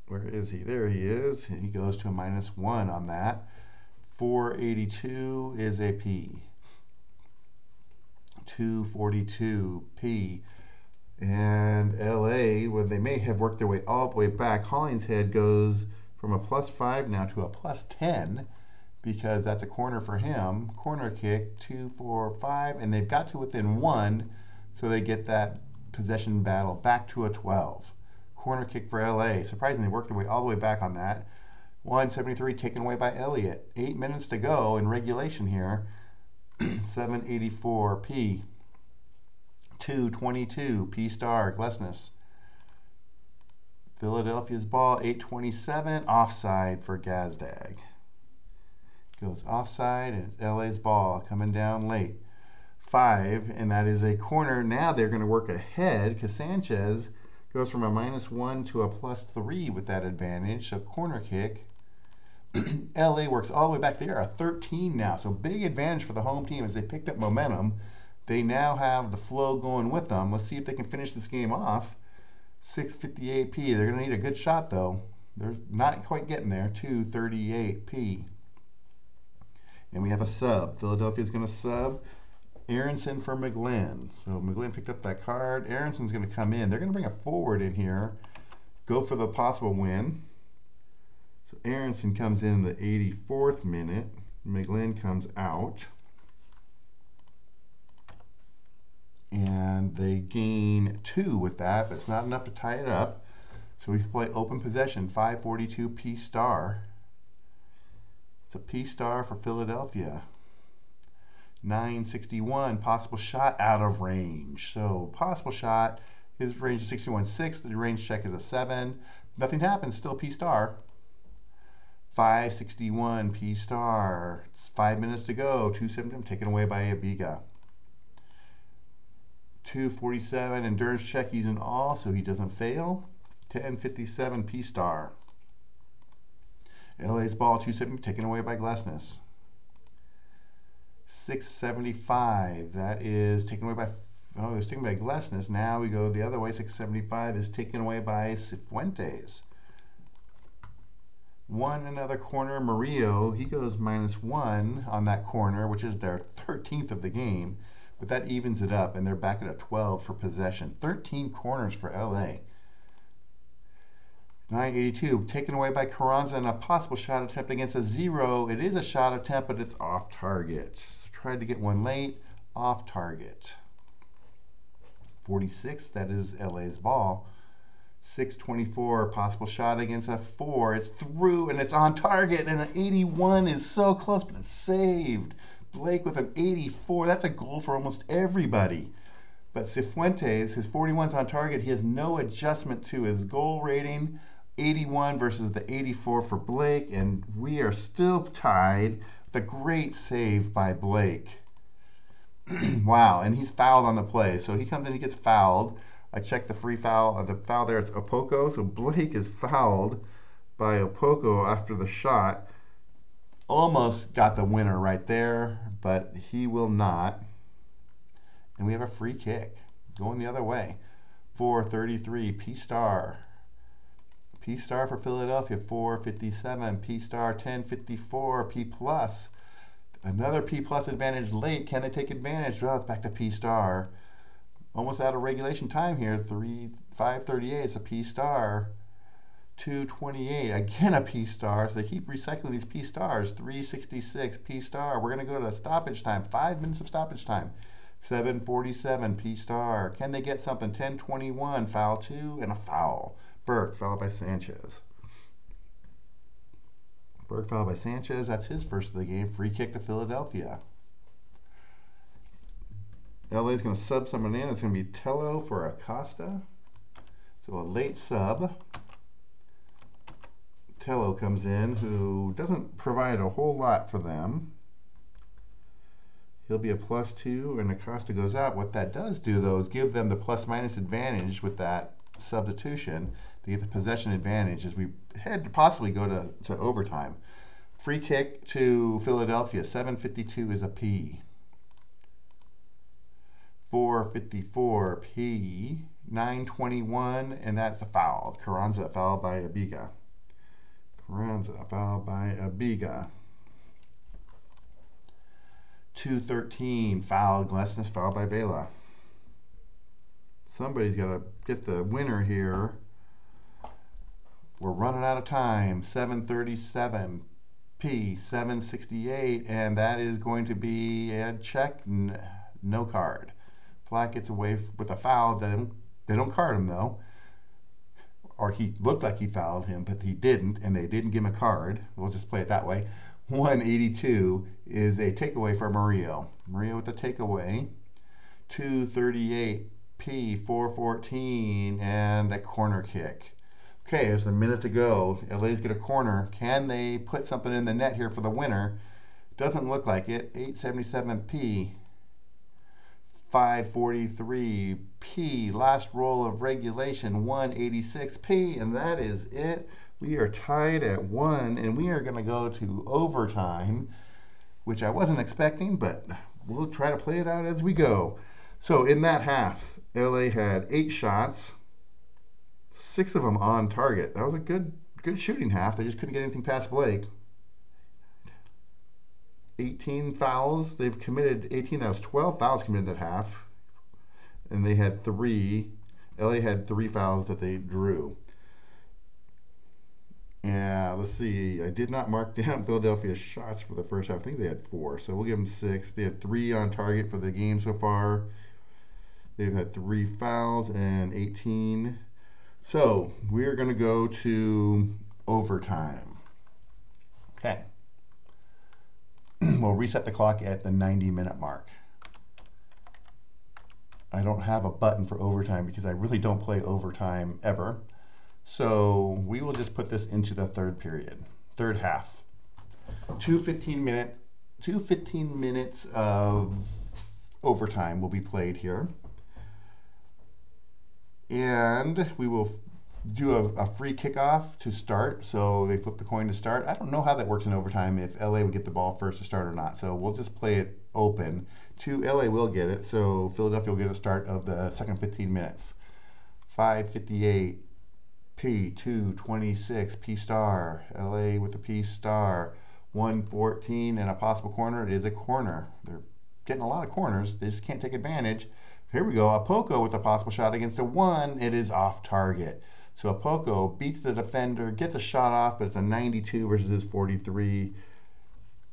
S1: Where is he? There he is. He goes to a -1 on that. 4:82 is a P. 2:42 P. And LA, when they may have worked their way all the way back, Hollingshead goes from a +5 now to a +10 because that's a corner for him. Corner kick, 2, 4, 5, and they've got to within 1, so they get that possession battle back to a 12. Corner kick for LA. Surprisingly, worked their way all the way back on that. 1:73 taken away by Elliott. 8 minutes to go in regulation here. 7:84 P. 2:22 P-Star, Glesnes. Philadelphia's ball, 8:27, offside for Gazdag. Goes offside, and it's LA's ball coming down late. 5, and that is a corner. Now they're going to work ahead because Sanchez goes from a -1 to a +3 with that advantage. So corner kick. LA works all the way back there, a 13 now. So big advantage for the home team as they picked up momentum. They now have the flow going with them. Let's see if they can finish this game off. 6:58 P. They're going to need a good shot, though. They're not quite getting there. 2:38 P. And we have a sub. Philadelphia's going to sub Aronson for McGlynn. So McGlynn picked up that card. Aronson's going to come in. They're going to bring a forward in here. Go for the possible win. So Aronson comes in the 84th minute. McGlynn comes out. And they gain 2 with that, but it's not enough to tie it up. So we play open possession, 5:42 P-Star. It's a P-Star for Philadelphia. 9:61, possible shot out of range. So possible shot, his range is 61.6, the range check is a 7. Nothing happens, still P-Star. 561 P star. It's 5 minutes to go. 270 taken away by Abiga. 247 endurance check. He's in all, so he doesn't fail. 1057 P star. LA's ball 270 taken away by Glesnes. 675. That is taken away by. Oh, it's taken by Glesnes. Now we go the other way. 675 is taken away by Cifuentes. Another corner, Murillo, he goes -1 on that corner, which is their 13th of the game, but that evens it up, and they're back at a 12 for possession. 13 corners for LA. 982, taken away by Carranza, and a possible shot attempt against a 0. It is a shot attempt, but it's off target. So tried to get one late, off target. 46, that is LA's ball. 624, possible shot against a 4. It's through and it's on target, and an 81 is so close, but it's saved. Blake with an 84. That's a goal for almost everybody. But Cifuentes, his 41's on target. He has no adjustment to his goal rating. 81 versus the 84 for Blake, and we are still tied with a great save by Blake. Wow, and he's fouled on the play. So he comes in, he gets fouled. I checked the free foul. The foul there is Opoko. So Blake is fouled by Opoko after the shot. Almost got the winner right there, but he will not. And we have a free kick going the other way. 433, P star. P star for Philadelphia, 457. P star, 1054. P plus. Another P plus advantage late. Can they take advantage? Well, it's back to P star. Almost out of regulation time here. 538. It's a P star. 228. Again a P star. So they keep recycling these P stars. 366 P star. We're going to go to stoppage time. 5 minutes of stoppage time. 747 P star. Can they get something? 1021. Foul 2 and a foul. Burke fouled by Sanchez. Burke fouled by Sanchez. That's his first of the game. Free kick to Philadelphia. LA's going to sub someone in. It's going to be Tello for Acosta. So a late sub. Tello comes in, who doesn't provide a whole lot for them. He'll be a +2, and Acosta goes out. What that does do, though, is give them the plus-minus advantage with that substitution to get the possession advantage as we head to possibly go to overtime. Free kick to Philadelphia. 752 is a P. 454 P. 921, and that's a foul. Carranza fouled by Abiga. Carranza fouled by Abiga. 213 fouled. Glesnes fouled by Vela. Somebody's got to get the winner here. We're running out of time. 737 P. 768, and that is going to be a check. No card. Flack gets away with a foul. They don't card him, though. Or he looked like he fouled him, but he didn't, and they didn't give him a card. We'll just play it that way. 182 is a takeaway for Murillo. Murillo with the takeaway. 238 P. 414, and a corner kick. Okay, there's a minute to go. LA's get a corner. Can they put something in the net here for the winner? Doesn't look like it. 877 P. 543 P. Last roll of regulation. 186 P. And that is it. We are tied at 1, and we are going to go to overtime, which I wasn't expecting, but we'll try to play it out as we go. So in that half, LA had 8 shots, 6 of them on target. That was a good shooting half. They just couldn't get anything past Blake. 18 fouls. They've committed 18. That was 12 fouls committed that half. And they had 3. LA had 3 fouls that they drew. Yeah, let's see. I did not mark down Philadelphia's shots for the first half. I think they had 4, so we'll give them 6. They had 3 on target for the game so far. They've had 3 fouls and 18. So we're going to go to overtime. Okay. We'll reset the clock at the 90-minute mark. I don't have a button for overtime because I really don't play overtime ever. So we will just put this into the 3rd period. third half. Two 15 minutes of overtime will be played here. And we will do a free kickoff to start. So they flip the coin to start. I don't know how that works in overtime, if LA would get the ball first to start or not. So we'll just play it open. LA will get it. So Philadelphia will get a start of the second 15 minutes. 5:58, P, 2:26, P star. LA with the P star. 1:14 and a possible corner. It is a corner. They're getting a lot of corners. They just can't take advantage. Here we go. Apoko with a possible shot against a 1. It is off target. So Apoko beats the defender, gets a shot off, but it's a 92 versus his 43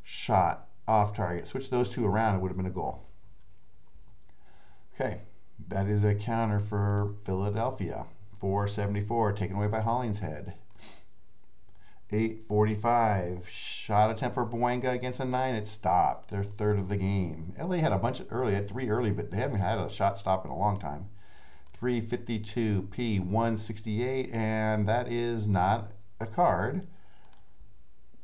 S1: shot off target. Switch those two around, it would have been a goal. Okay, that is a counter for Philadelphia. 4:74, taken away by Hollingshead. 8:45, shot attempt for Buenga against a 9. It stopped. Their third of the game. LA had a bunch early, had 3 early, but they haven't had a shot stop in a long time. 3:52, P, 168, and that is not a card.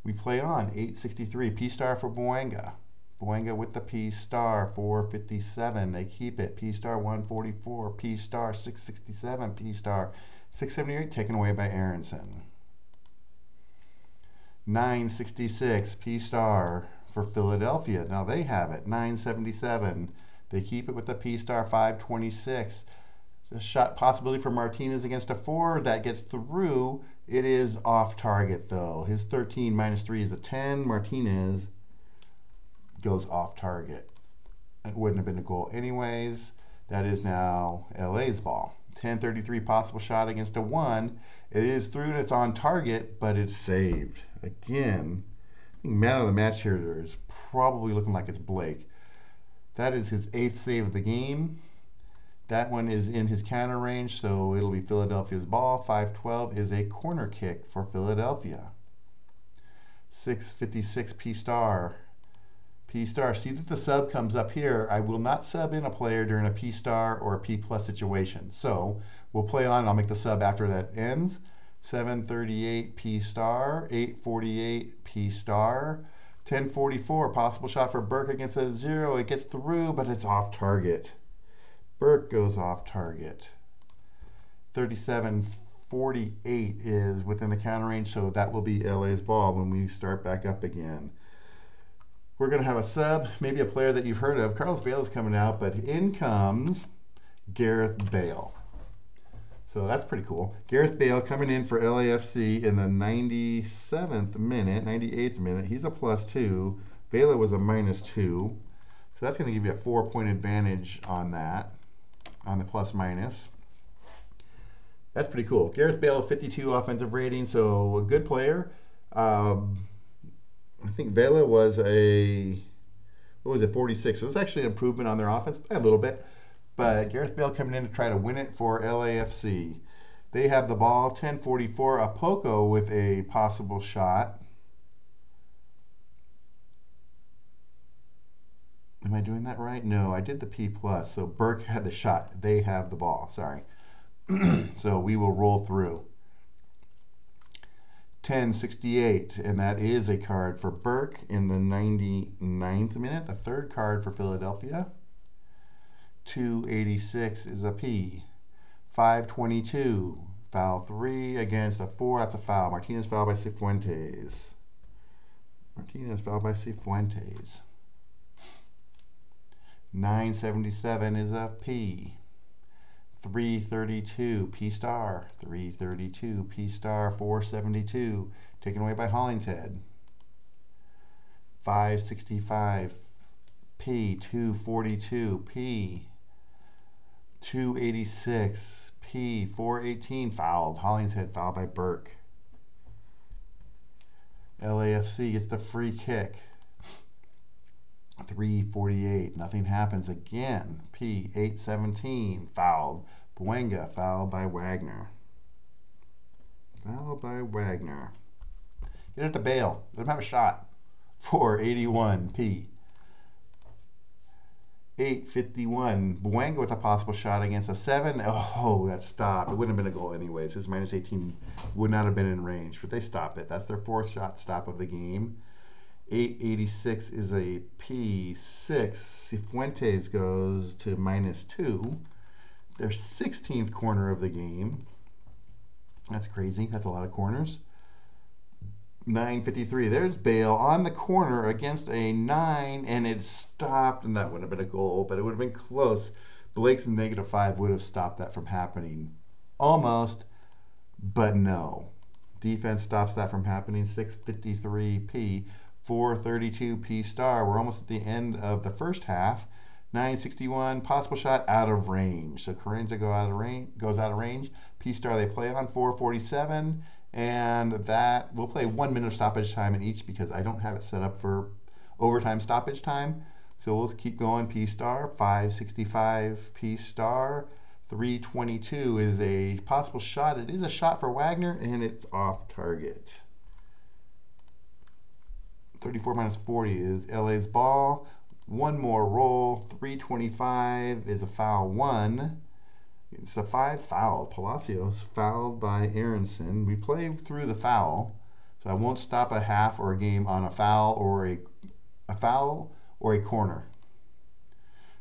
S1: We play on. 8:63, P star for Buenga. Buenga with the P star. 4:57, they keep it. P star 144, P star 667, P star 678, taken away by Aronson. 9:66, P star for Philadelphia. Now they have it. 9:77, they keep it with the P star. 5:26. A shot possibility for Martinez against a 4. That gets through. It is off target though. His 13 minus 3 is a 10. Martinez goes off target. It wouldn't have been a goal anyways. That is now LA's ball. 10:33, possible shot against a 1. It is through and it's on target, but it's saved. Again, I think man of the match here is probably looking like it's Blake. That is his 8th save of the game. That one is in his counter range, so it'll be Philadelphia's ball. 5:12 is a corner kick for Philadelphia. 6:56, P star. P star, see that the sub comes up here. I will not sub in a player during a P star or a P plus situation. So we'll play on, I'll make the sub after that ends. 7:38, P star. 8:48, P star. 10:44, possible shot for Burke against a 0. It gets through, but it's off target. Burke goes off target. 37:48 is within the counter range, so that will be LA's ball when we start back up again. We're going to have a sub, maybe a player that you've heard of. Carlos Vela is coming out, but in comes Gareth Bale. So that's pretty cool. Gareth Bale coming in for LAFC in the 97th minute, 98th minute. He's a +2. Vela was a -2. So that's going to give you a 4-point advantage on that, on the plus minus. That's pretty cool. Gareth Bale, 52 offensive rating, so a good player. I think Vela was a, 46. So it's actually an improvement on their offense by a little bit. But Gareth Bale coming in to try to win it for LAFC. They have the ball. 10:44, Apoko with a possible shot. Am I doing that right? No, I did the P plus. So Burke had the shot. They have the ball. Sorry. So we will roll through. 10:68, and that is a card for Burke in the 99th minute. The third card for Philadelphia. 2:86 is a P. 5:22, foul 3 against a 4. That's a foul. Martinez fouled by Cifuentes. 9:77 is a P. 3:32, P star. 3:32, P star. 4:72, taken away by Hollingshead. 5:65, P. 2:42, P. 2:86, P. 4:18, fouled. Hollingshead fouled by Burke. LAFC gets the free kick. 3:48, nothing happens again. P. 8:17, fouled. Buenga fouled by Wagner. Get it to Bale. Let him have a shot. 4:81, P. 8:51. Buenga with a possible shot against a 7. Oh, that stopped. It wouldn't have been a goal anyways. His minus 18 would not have been in range, but they stopped it. That's their 4th shot stop of the game. 8:86 is a P6. Cifuentes goes to -2. Their 16th corner of the game. That's crazy. That's a lot of corners. 9:53. There's Bale on the corner against a 9, and it stopped, and that wouldn't have been a goal, but it would have been close. Blake's -5 would have stopped that from happening. Almost, but no. Defense stops that from happening. 6:53 P. 4:32 P star. We're almost at the end of the first half. 9:61 possible shot out of range. So Carranza goes out of range. P star they play on 4:47, and that we'll play 1 minute of stoppage time in each because I don't have it set up for overtime stoppage time. So we'll keep going. P star 5:65 P star. 3:22 is a possible shot. It is a shot for Wagner, and it's off target. 34 minus 40 is LA's ball. One more roll. 3:25 is a foul 1. It's a 5 foul. Palacios fouled by Aronson. We play through the foul, so I won't stop a half or a game on a foul or a corner.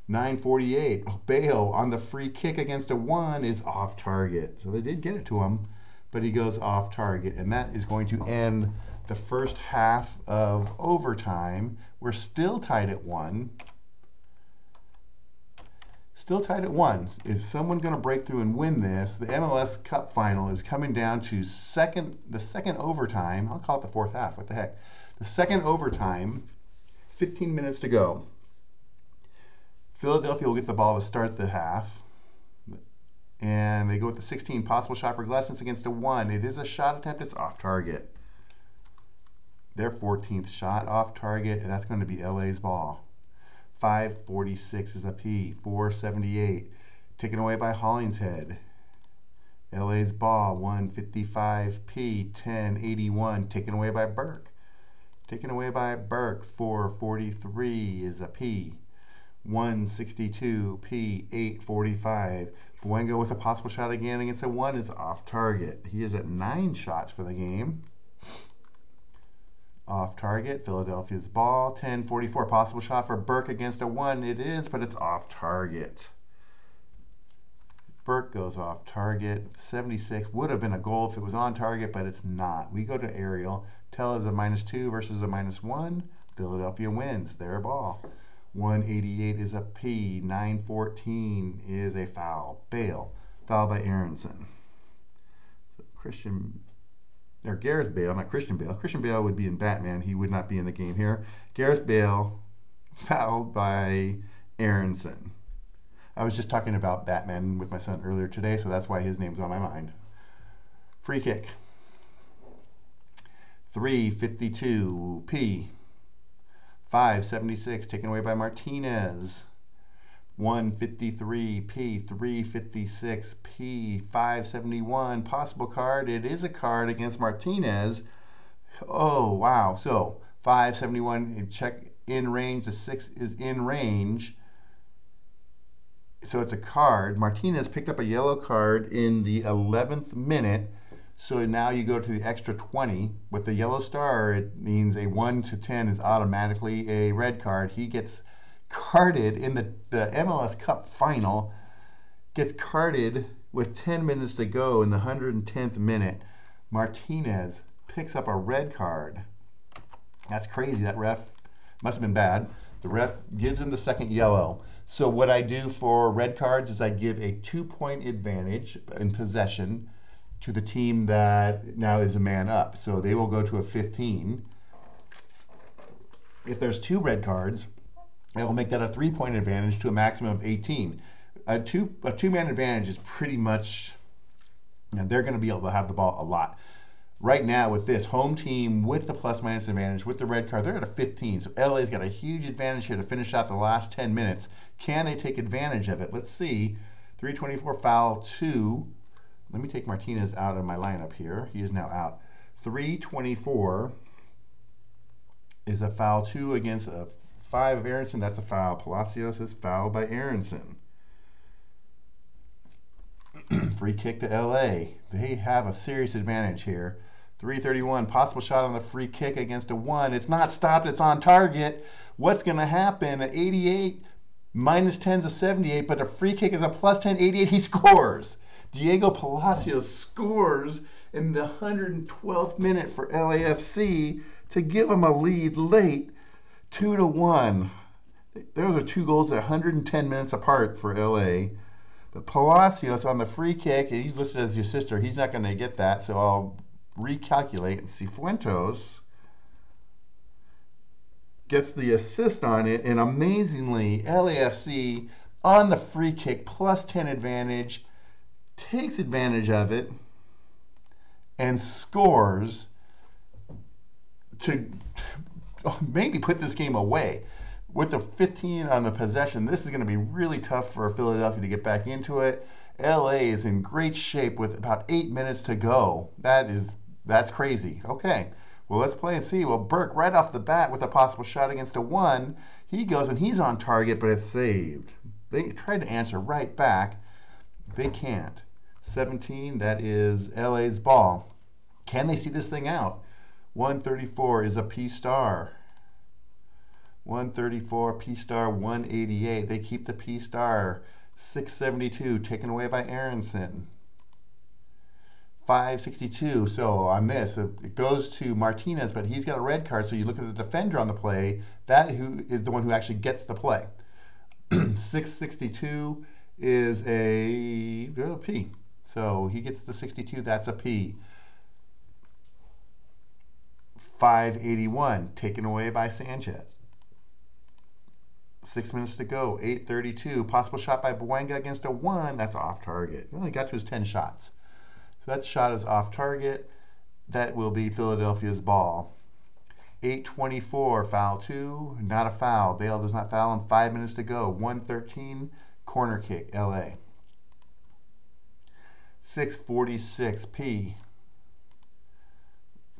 S1: 9:48. Bale on the free kick against a 1 is off target. So they did get it to him, but he goes off target, and that is going to end the first half of overtime. We're still tied at 1. Still tied at 1. Is someone going to break through and win this? The MLS Cup final is coming down to the second overtime. I'll call it the 4th half. What the heck? The second overtime, 15 minutes to go. Philadelphia will get the ball to start the half. And they go with the 16 possible shot for Glessens against a 1. It is a shot attempt. It's off target. Their 14th shot off target, and that's going to be LA's ball. 5:46 is a P. 4:78 taken away by Hollingshead. LA's ball. 1:55 P. 10:81 taken away by Burke. Taken away by Burke. 4:43 is a P. 1:62 P. 8:45. Buenga with a possible shot again against a 1 is off target. He is at 9 shots for the game. Off target, Philadelphia's ball. 10:44 possible shot for Burke against a 1. It is, but it's off target. Burke goes off target. 76 would have been a goal if it was on target, but it's not. We go to aerial. Tell is a -2 versus a -1. Philadelphia wins their ball. 1:88 is a P. 9:14 is a foul. Bale. Foul by Aronson. Gareth Bale, not Christian Bale. Christian Bale would be in Batman. He would not be in the game here. Gareth Bale fouled by Aronson. I was just talking about Batman with my son earlier today, so that's why his name's on my mind. Free kick. 3:52 P. 5:76 taken away by Martinez. 1:53 P. 3:56 P. 5:71 possible card. It is a card against Martinez. Oh wow! So 5:71 check in range. The 6 is in range. So it's a card. Martinez picked up a yellow card in the 11th minute. So now you go to the extra 20. With the yellow star, it means a 1 to 10 is automatically a red card. He gets carded in the MLS Cup final, gets carded with 10 minutes to go in the 110th minute. Martinez picks up a red card. That's crazy. That ref must have been bad. The ref gives him the second yellow. So what I do for red cards is I give a 2-point advantage in possession to the team that now is a man up. So they will go to a 15. If there's 2 red cards, it will make that a 3-point advantage to a maximum of 18. A two-man advantage is pretty much, they're going to be able to have the ball a lot. Right now with this home team with the plus-minus advantage, with the red card, they're at a 15. So LA's got a huge advantage here to finish out the last 10 minutes. Can they take advantage of it? Let's see. 3:24 foul 2. Let me take Martinez out of my lineup here. He is now out. 3:24 is a foul 2 against a 5 of Aronson, that's a foul. Palacios is fouled by Aronson. Free kick to LA. They have a serious advantage here. 3:31, possible shot on the free kick against a 1. It's not stopped, it's on target. What's going to happen at 88? Minus 10's a 78, but a free kick is a plus 10, 88. He scores. Diego Palacios scores in the 112th minute for LAFC to give him a lead late, 2-1. Those are 2 goals at 110 minutes apart for LA. But Palacios on the free kick, he's listed as the assister. He's not going to get that, so I'll recalculate and see. Fuentos gets the assist on it, and amazingly, LAFC on the free kick, plus 10 advantage, takes advantage of it and scores to maybe put this game away. With the 15 on the possession, this is going to be really tough for Philadelphia to get back into it. LA is in great shape with about 8 minutes to go. That's crazy. Okay, well, let's play and see. Well, Burke, right off the bat with a possible shot against a 1, he goes and he's on target, but it's saved. They tried to answer right back. They can't. 17, that is LA's ball. Can they see this thing out? 134 is a P-star. 134, P-star 188. They keep the P-star. 672 taken away by Aronson. 562. So on this, it goes to Martinez, but he's got a red card. So you look at the defender on the play. That who is the one who actually gets the play. 662 is a P. So he gets the 62. That's a P. 581 taken away by Sanchez. 6 minutes to go, 8:32. Possible shot by Buenga against a 1. That's off target. He only got to his 10 shots. So that shot is off target. That will be Philadelphia's ball. 8:24, foul 2. Not a foul. Bale does not foul, and 5 minutes to go. 1:13, corner kick, LA. 6:46, P.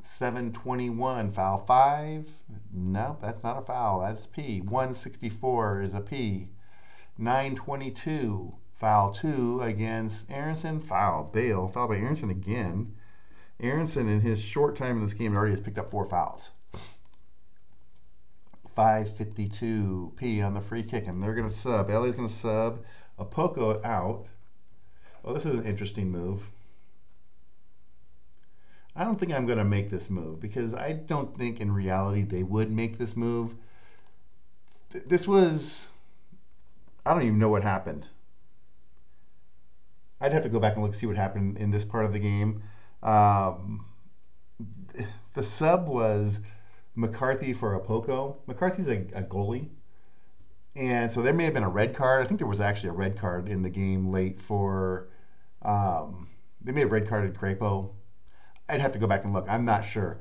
S1: 7:21, foul 5. No, that's not a foul. That's P. 164 is a P. 9:22, foul 2 against Aronson. Foul. Bale. Foul by Aronson again. Aronson, in his short time in this game, already has picked up 4 fouls. 5:52, P on the free kick, and they're going to sub. LA's going to sub. Apoko out. Well, this is an interesting move. I don't think I'm going to make this move because I don't think in reality they would make this move. This was, I don't even know what happened. I'd have to go back and look see what happened in this part of the game. The sub was McCarthy for Apoko. McCarthy's a goalie. And so there may have been a red card. I think there was actually a red card in the game late for, they may have red carded Crepo. I'd have to go back and look. I'm not sure.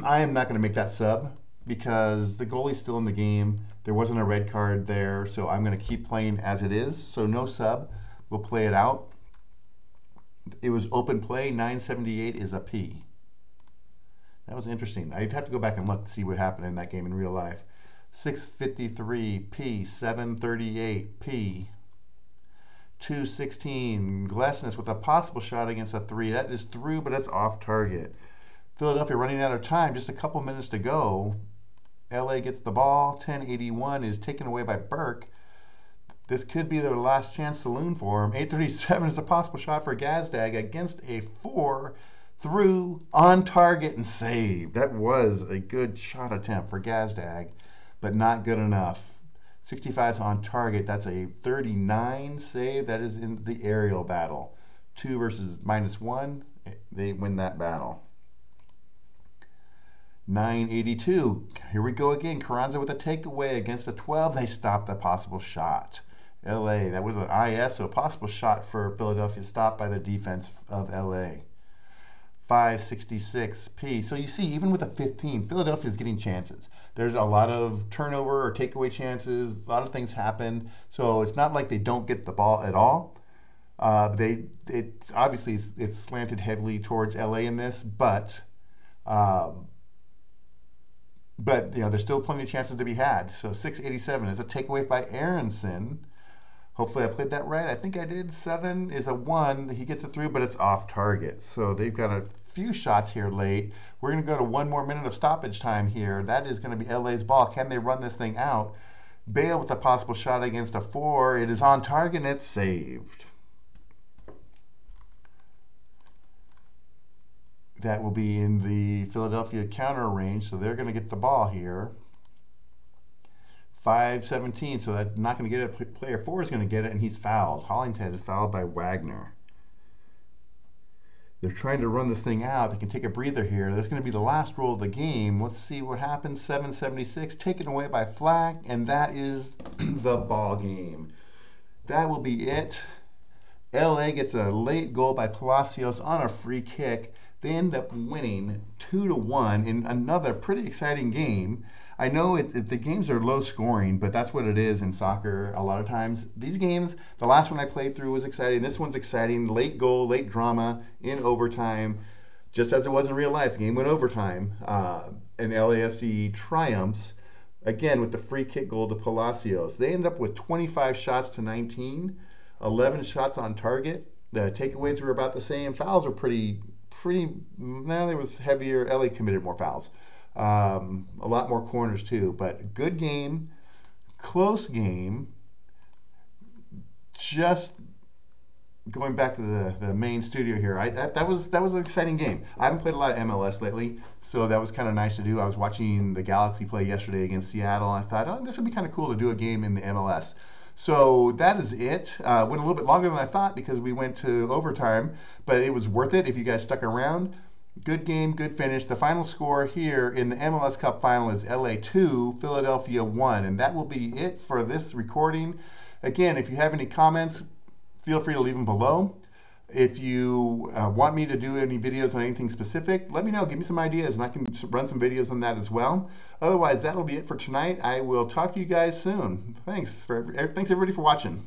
S1: I am not going to make that sub because the goalie's still in the game. There wasn't a red card there, so I'm going to keep playing as it is. So no sub. We'll play it out. It was open play. 978 is a P. That was interesting. I'd have to go back and look to see what happened in that game in real life. 653, P. 738, P. 216, Glesnes with a possible shot against a 3. That is through, but it's off target. Philadelphia running out of time, just a couple minutes to go. LA gets the ball. 10:81 is taken away by Burke. This could be their last chance saloon for him. 8:37 is a possible shot for Gazdag against a 4. Through, on target, and saved. That was a good shot attempt for Gazdag, but not good enough. 65 is on target. That's a 39 save. That is in the aerial battle. 2 versus -1. They win that battle. 9:82. Here we go again. Carranza with a takeaway against a 12. They stop the possible shot. LA. That was an IS, so a possible shot for Philadelphia stopped by the defense of LA. 566 P. So you see, even with a 15, Philadelphia is getting chances. There's a lot of turnover or takeaway chances. A lot of things happen. So it's not like they don't get the ball at all. Obviously it's slanted heavily towards LA in this, but But there's still plenty of chances to be had. So 687 is a takeaway by Aronson. Hopefully I played that right. I think I did. 7 is a 1. He gets it through, but it's off target. So they've got a few shots here late. We're going to go to 1 more minute of stoppage time here. That is going to be LA's ball. Can they run this thing out? Bale with a possible shot against a 4. It is on target and it's saved. That will be in the Philadelphia counter range, so they're going to get the ball here. 5-17, so that's not going to get it. Player 4 is going to get it, and he's fouled. Hollinghead is fouled by Wagner. They're trying to run this thing out. They can take a breather here. That's going to be the last roll of the game. Let's see what happens. 7-76, taken away by Flack, and that is the ball game. That will be it. LA gets a late goal by Palacios on a free kick. They end up winning 2-1 in another pretty exciting game. I know the games are low scoring, but that's what it is in soccer a lot of times. These games, the last one I played through was exciting. This one's exciting. Late goal, late drama in overtime. Just as it was in real life, the game went overtime. And LAFC triumphs, again, with the free kick goal to Palacios. They end up with 25 shots to 19, 11 shots on target. The takeaways were about the same. Fouls were pretty, now there was heavier. LA committed more fouls. A lot more corners too, but good game, close game. Just going back to the main studio here, that was an exciting game. I haven't played a lot of MLS lately, so that was kind of nice to do. I was watching the Galaxy play yesterday against Seattle, and I thought, oh, this would be kind of cool to do a game in the MLS. So that is it. Went a little bit longer than I thought because we went to overtime, but it was worth it if you guys stuck around. Good game, good finish. The final score here in the MLS Cup final is LA 2, Philadelphia 1, and that will be it for this recording. Again, if you have any comments, feel free to leave them below. If you want me to do any videos on anything specific, let me know. Give me some ideas, and I can run some videos on that as well. Otherwise, that'll be it for tonight. I will talk to you guys soon. Thanks everybody for watching.